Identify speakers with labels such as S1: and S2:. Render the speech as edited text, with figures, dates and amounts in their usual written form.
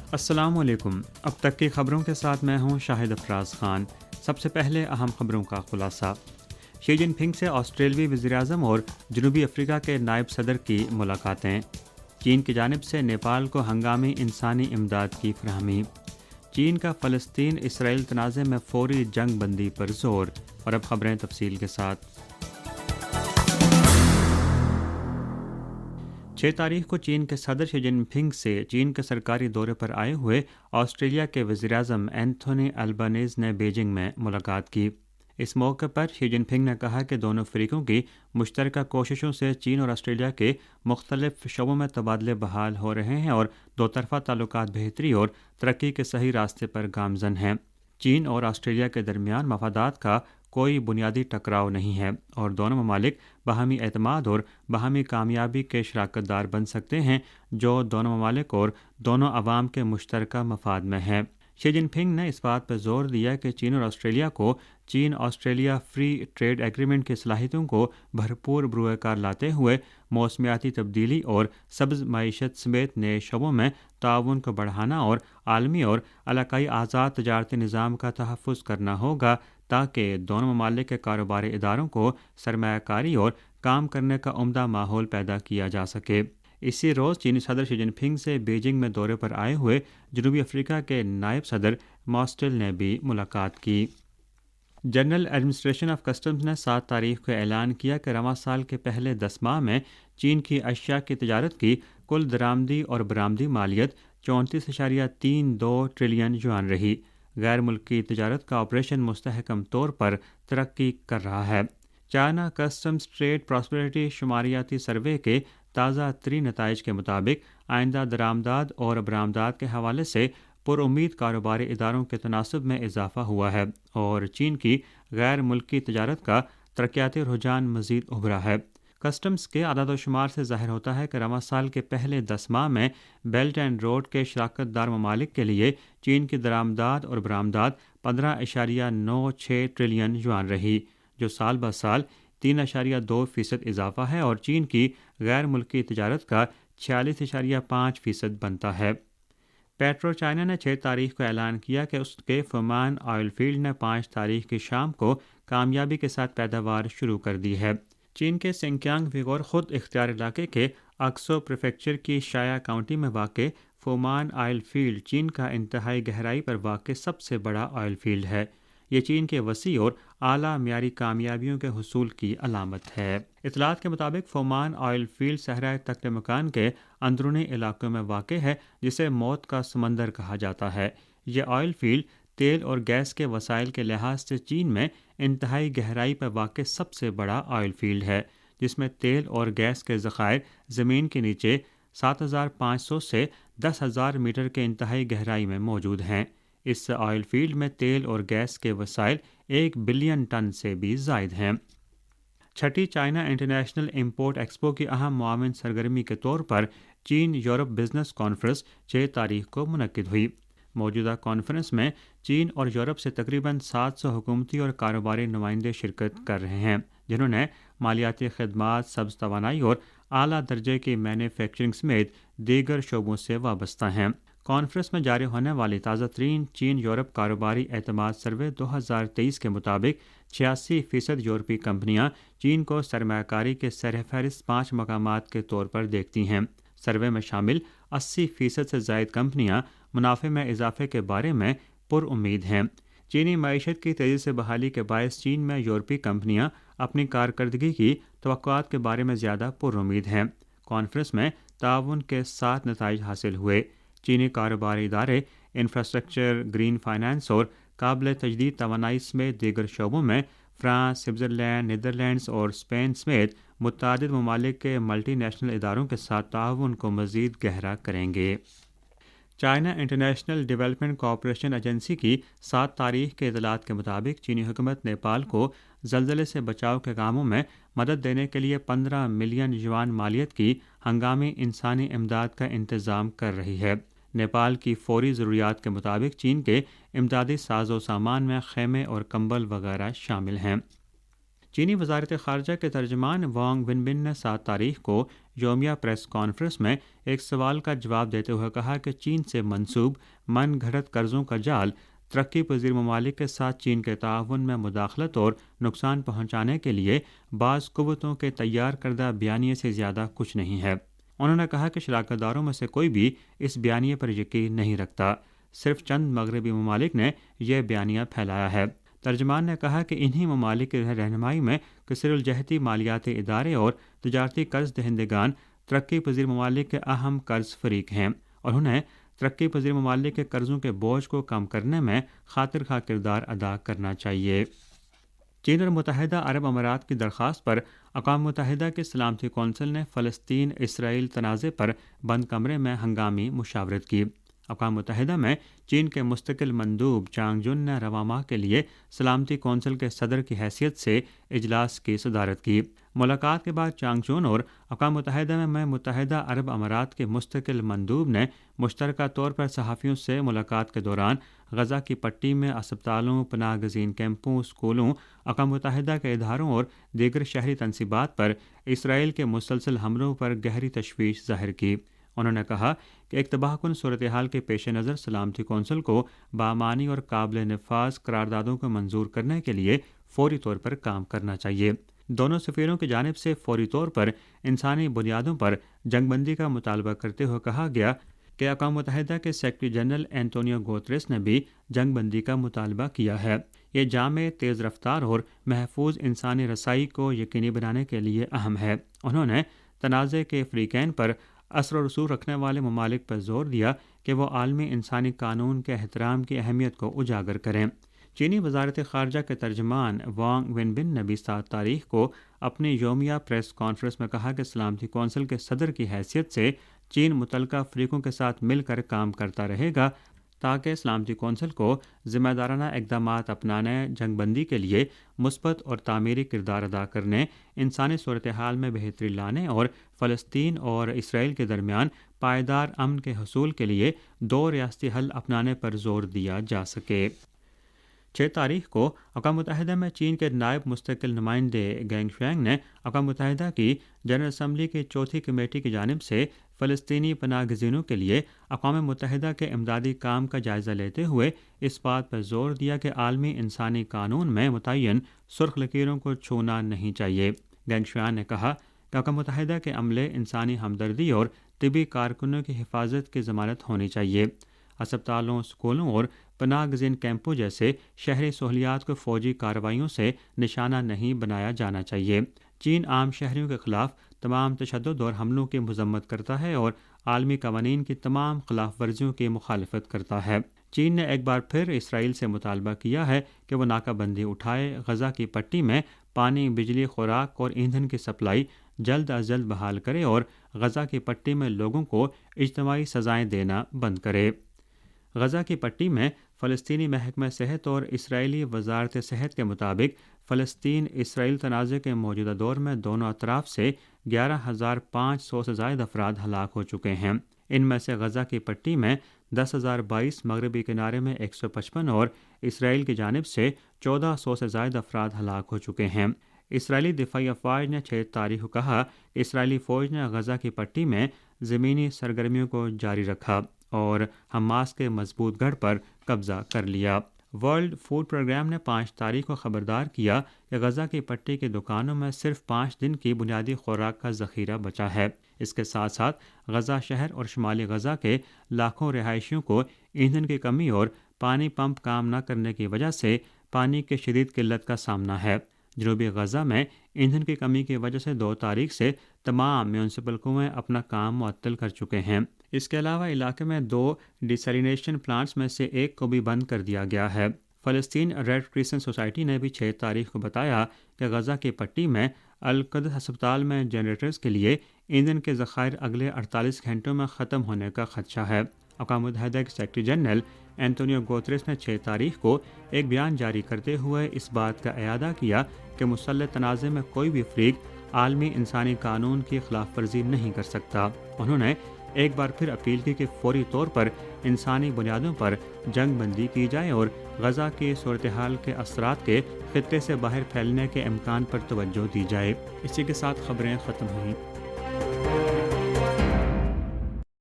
S1: السلام علیکم۔ اب تک کی خبروں کے ساتھ میں ہوں شاہد افراز خان۔ سب سے پہلے اہم خبروں کا خلاصہ۔ شی جن پنگ سے آسٹریلوی وزیراعظم اور جنوبی افریقہ کے نائب صدر کی ملاقاتیں۔ چین کی جانب سے نیپال کو ہنگامی انسانی امداد کی فراہمی۔ چین کا فلسطین اسرائیل تنازع میں فوری جنگ بندی پر زور۔ اور اب خبریں تفصیل کے ساتھ۔ 6 تاریخ کو چین کے صدر شی جن پنگ سے چین کے سرکاری دورے پر آئے ہوئے آسٹریلیا کے وزیراعظم اینتھونی البنیز نے بیجنگ میں ملاقات کی۔ اس موقع پر شی جن پنگ نے کہا کہ دونوں فریقوں کی مشترکہ کوششوں سے چین اور آسٹریلیا کے مختلف شعبوں میں تبادلے بحال ہو رہے ہیں اور دو طرفہ تعلقات بہتری اور ترقی کے صحیح راستے پر گامزن ہیں۔ چین اور آسٹریلیا کے درمیان مفادات کا کوئی بنیادی ٹکراؤ نہیں ہے اور دونوں ممالک باہمی اعتماد اور باہمی کامیابی کے شراکت دار بن سکتے ہیں جو دونوں ممالک اور دونوں عوام کے مشترکہ مفاد میں ہے۔ شی جن پنگ نے اس بات پر زور دیا کہ چین اور آسٹریلیا کو چین آسٹریلیا فری ٹریڈ ایگریمنٹ کی صلاحیتوں کو بھرپور بروئے کار لاتے ہوئے موسمیاتی تبدیلی اور سبز معیشت سمیت نئے شعبوں میں تعاون کو بڑھانا اور عالمی اور علاقائی آزاد تجارتی نظام کا تحفظ کرنا ہوگا تاکہ دونوں ممالک کے کاروباری اداروں کو سرمایہ کاری اور کام کرنے کا عمدہ ماحول پیدا کیا جا سکے۔ اسی روز چینی صدر شی جن پنگ سے بیجنگ میں دورے پر آئے ہوئے جنوبی افریقہ کے نائب صدر ماسٹل نے بھی ملاقات کی۔ جنرل ایڈمنسٹریشن آف کسٹمز نے 7 تاریخ کو اعلان کیا کہ رواں سال کے پہلے 10 ماہ میں چین کی اشیاء کی تجارت کی کل درآمدی اور برآمدی مالیت 34.32 ٹریلین یوان رہی۔ غیر ملکی تجارت کا آپریشن مستحکم طور پر ترقی کر رہا ہے۔ چائنا کسٹمز ٹریڈ پراسپیرٹی شماریاتی سروے کے تازہ ترین نتائج کے مطابق آئندہ درآمدات اور برآمدات کے حوالے سے پر امید کاروباری اداروں کے تناسب میں اضافہ ہوا ہے اور چین کی غیر ملکی تجارت کا ترقیاتی رجحان مزید ابھرا ہے۔ کسٹمز کے اعداد و شمار سے ظاہر ہوتا ہے کہ رواں سال کے پہلے 10 ماہ میں بیلٹ اینڈ روڈ کے شراکت دار ممالک کے لیے چین کی درآمدات اور برآمدات 15.96 ٹریلین یوان رہی، جو سال بہ سال 3.2% اضافہ ہے اور چین کی غیر ملکی تجارت کا 46.5% بنتا ہے۔ پیٹرو چائنا نے 6 تاریخ کو اعلان کیا کہ اس کے فومان آئل فیلڈ نے 5 تاریخ کی شام کو کامیابی کے ساتھ پیداوار شروع کر دی ہے۔ چین کے سنکیانگ ویغور خود اختیار علاقے کے اکسو پریفیکچر کی شایا کاؤنٹی میں واقع فومان آئل فیلڈ چین کا انتہائی گہرائی پر واقع سب سے بڑا آئل فیلڈ ہے۔ یہ چین کے وسیع اور اعلیٰ معیاری کامیابیوں کے حصول کی علامت ہے۔ اطلاعات کے مطابق فومان آئل فیلڈ صحرائے تخت مکان کے اندرونی علاقوں میں واقع ہے جسے موت کا سمندر کہا جاتا ہے۔ یہ آئل فیلڈ تیل اور گیس کے وسائل کے لحاظ سے چین میں انتہائی گہرائی پر واقع سب سے بڑا آئل فیلڈ ہے، جس میں تیل اور گیس کے ذخائر زمین کے نیچے 7,500 سے 10,000 میٹر کے انتہائی گہرائی میں موجود ہیں۔ اس آئل فیلڈ میں تیل اور گیس کے وسائل 1 بلین ٹن سے بھی زائد ہیں۔ چھٹی چائنا انٹرنیشنل امپورٹ ایکسپو کی اہم معاون سرگرمی کے طور پر چین یورپ بزنس کانفرنس 6 تاریخ کو منعقد ہوئی۔ موجودہ کانفرنس میں چین اور یورپ سے تقریباً 700 حکومتی اور کاروباری نمائندے شرکت کر رہے ہیں، جنہوں نے مالیاتی خدمات، سبز توانائی اور اعلیٰ درجے کی مینوفیکچرنگ سمیت دیگر شعبوں سے وابستہ ہیں۔ کانفرنس میں جاری ہونے والی تازہ ترین چین یورپ کاروباری اعتماد سروے 2023 کے مطابق 86% یورپی کمپنیاں چین کو سرمایہ کاری کے سر فہرست 5 مقامات کے طور پر دیکھتی ہیں۔ سروے میں شامل 80% سے زائد کمپنیاں منافع میں اضافے کے بارے میں پر امید ہیں۔ چینی معیشت کی تیزی سے بحالی کے باعث چین میں یورپی کمپنیاں اپنی کارکردگی کی توقعات کے بارے میں زیادہ پر امید ہیں۔ کانفرنس میں تعاون کے 7 نتائج حاصل ہوئے۔ چینی کاروباری ادارے انفراسٹرکچر، گرین فائنانس اور قابل تجدید توانائی سمیت دیگر شعبوں میں فرانس، سوئٹزرلینڈ، نیدرلینڈز اور اسپین سمیت متعدد ممالک کے ملٹی نیشنل اداروں کے ساتھ تعاون کو مزید گہرا کریں گے۔ China international development cooperation agency کی 7 تاریخ کے اطلاعات کے مطابق چینی حکومت نیپال کو زلزلے سے بچاؤ کے کاموں میں مدد دینے کے لیے 15 ملین یوان مالیت کی ہنگامی انسانی امداد کا انتظام کر رہی ہے۔ نیپال کی فوری ضروریات کے مطابق چین کے امدادی ساز و سامان میں خیمے اور کمبل وغیرہ شامل ہیں۔ چینی وزارت خارجہ کے ترجمان وانگ ونبن نے 7 تاریخ کو یومیہ پریس کانفرنس میں ایک سوال کا جواب دیتے ہوئے کہا کہ چین سے منسوب من گھڑت قرضوں کا جال ترقی پذیر ممالک کے ساتھ چین کے تعاون میں مداخلت اور نقصان پہنچانے کے لیے بعض قوتوں کے تیار کردہ بیانیے سے زیادہ کچھ نہیں ہے۔ انہوں نے کہا کہ شراکت داروں میں سے کوئی بھی اس بیانیے پر یقین نہیں رکھتا، صرف چند مغربی ممالک نے یہ بیانیہ پھیلایا ہے۔ ترجمان نے کہا کہ انہی ممالک کی رہنمائی میں کثیر الجہتی مالیاتی ادارے اور تجارتی قرض دہندگان ترقی پذیر ممالک کے اہم قرض فریق ہیں اور انہیں ترقی پذیر ممالک کے قرضوں کے بوجھ کو کم کرنے میں خاطر خواہ کردار ادا کرنا چاہیے۔ چین اور متحدہ عرب امارات کی درخواست پر اقوام متحدہ کی سلامتی کونسل نے فلسطین اسرائیل تنازع پر بند کمرے میں ہنگامی مشاورت کی۔ اقوام متحدہ میں چین کے مستقل مندوب چانگ جن نے رواں ماہ کے لیے سلامتی کونسل کے صدر کی حیثیت سے اجلاس کی صدارت کی۔ ملاقات کے بعد چانگ جن اور اقوام متحدہ میں متحدہ عرب امارات کے مستقل مندوب نے مشترکہ طور پر صحافیوں سے ملاقات کے دوران غزہ کی پٹی میں اسپتالوں، پناہ گزین کیمپوں، اسکولوں، اقوام متحدہ کے اداروں اور دیگر شہری تنصیبات پر اسرائیل کے مسلسل حملوں پر گہری تشویش ظاہر کی۔ انہوں نے کہا کہ ایک تباہ کن صورتحال کے پیش نظر سلامتی کونسل کو بامعنی اور قابل نفاذ قراردادوں کو منظور کرنے کے لیے فوری طور پر کام کرنا چاہیے۔ دونوں سفیروں کی جانب سے فوری طور پر انسانی بنیادوں پر جنگ بندی کا مطالبہ کرتے ہوئے کہا گیا کہ اقوام متحدہ کے سیکرٹری جنرل اینٹونیو گوتریس نے بھی جنگ بندی کا مطالبہ کیا ہے۔ یہ جامع، تیز رفتار اور محفوظ انسانی رسائی کو یقینی بنانے کے لیے اہم ہے۔ انہوں نے تنازع کے فریقین پر اثر و رسوخ رکھنے والے ممالک پر زور دیا کہ وہ عالمی انسانی قانون کے احترام کی اہمیت کو اجاگر کریں۔ چینی وزارت خارجہ کے ترجمان وانگ ونبن نے بھی 7 تاریخ کو اپنی یومیہ پریس کانفرنس میں کہا کہ سلامتی کونسل کے صدر کی حیثیت سے چین متعلقہ فریقوں کے ساتھ مل کر کام کرتا رہے گا تاکہ سلامتی کونسل کو ذمہ دارانہ اقدامات اپنانے، جنگ بندی کے لیے مثبت اور تعمیری کردار ادا کرنے، انسانی صورتحال میں بہتری لانے اور فلسطین اور اسرائیل کے درمیان پائیدار امن کے حصول کے لیے 2 ریاستی حل اپنانے پر زور دیا جا سکے۔ 6 تاریخ کو اقوام متحدہ میں چین کے نائب مستقل نمائندے گینگ شوینگ نے اقوام متحدہ کی جنرل اسمبلی کی 4تھی کمیٹی کی جانب سے فلسطینی پناہ گزینوں کے لیے اقوام متحدہ کے امدادی کام کا جائزہ لیتے ہوئے اس بات پر زور دیا کہ عالمی انسانی قانون میں متعین سرخ لکیروں کو چھونا نہیں چاہیے۔ گینگ شوینگ نے کہا کہ اقوام متحدہ کے عملے انسانی ہمدردی اور طبی کارکنوں کی حفاظت کی ضمانت ہونی چاہیے۔ اسپتالوں، اسکولوں اور پناہ گزین کیمپوں جیسے شہری سہولیات کو فوجی کارروائیوں سے نشانہ نہیں بنایا جانا چاہیے۔ چین عام شہریوں کے خلاف تمام تشدد اور حملوں کی مذمت کرتا ہے اور عالمی قوانین کی تمام خلاف ورزیوں کی مخالفت کرتا ہے۔ چین نے ایک بار پھر اسرائیل سے مطالبہ کیا ہے کہ وہ ناکہ بندی اٹھائے، غزہ کی پٹی میں پانی، بجلی، خوراک اور ایندھن کی سپلائی جلد از جلد بحال کرے اور غزہ کی پٹی میں لوگوں کو اجتماعی سزائیں دینا بند کرے۔ غزہ کی پٹی میں فلسطینی محکمہ صحت اور اسرائیلی وزارت صحت کے مطابق فلسطین اسرائیل تنازع کے موجودہ دور میں دونوں اطراف سے 11,500 سے زائد افراد ہلاک ہو چکے ہیں۔ ان میں سے غزہ کی پٹی میں 10,022، مغربی کنارے میں 155 اور اسرائیل کی جانب سے 1,400 سے زائد افراد ہلاک ہو چکے ہیں۔ اسرائیلی دفاعی افواج نے 6 تاریخ کو کہا کہ اسرائیلی فوج نے غزہ کی پٹی میں زمینی سرگرمیوں کو جاری رکھا اور حماس کے مضبوط گڑھ پر قبضہ کر لیا۔ ورلڈ فوڈ پروگرام نے 5 تاریخ کو خبردار کیا کہ غزہ کی پٹی کی دکانوں میں صرف 5 دن کی بنیادی خوراک کا ذخیرہ بچا ہے۔ اس کے ساتھ ساتھ غزہ شہر اور شمالی غزہ کے لاکھوں رہائشیوں کو ایندھن کی کمی اور پانی پمپ کام نہ کرنے کی وجہ سے پانی کی شدید قلت کا سامنا ہے۔ جنوبی غزہ میں ایندھن کی کمی کی وجہ سے 2 تاریخ سے تمام میونسپل کنویں اپنا کام معطل کر چکے ہیں۔ اس کے علاوہ علاقے میں 2 ڈیسیلینیشن پلانٹس میں سے ایک کو بھی بند کر دیا گیا ہے۔ فلسطین ریڈ کریسنٹ سوسائٹی نے بھی 6 تاریخ کو بتایا کہ غزہ کی پٹی میں القدس ہسپتال میں جنریٹرز کے لیے ایندھن کے ذخائر اگلے 48 گھنٹوں میں ختم ہونے کا خدشہ ہے۔ اقوام متحدہ کے سیکرٹری جنرل اینٹونیو گوتریس نے 6 تاریخ کو ایک بیان جاری کرتے ہوئے اس بات کا اعادہ کیا کہ مسلح تنازع میں کوئی بھی فریق عالمی انسانی قانون کی خلاف ورزی نہیں کر سکتا۔ انہوں نے ایک بار پھر اپیل کی کہ فوری طور پر انسانی بنیادوں پر جنگ بندی کی جائے اور غزہ کی صورتحال کے اثرات کے خطے سے باہر پھیلنے کے امکان پر توجہ دی جائے۔ اسی کے ساتھ خبریں ختم ہوئیں۔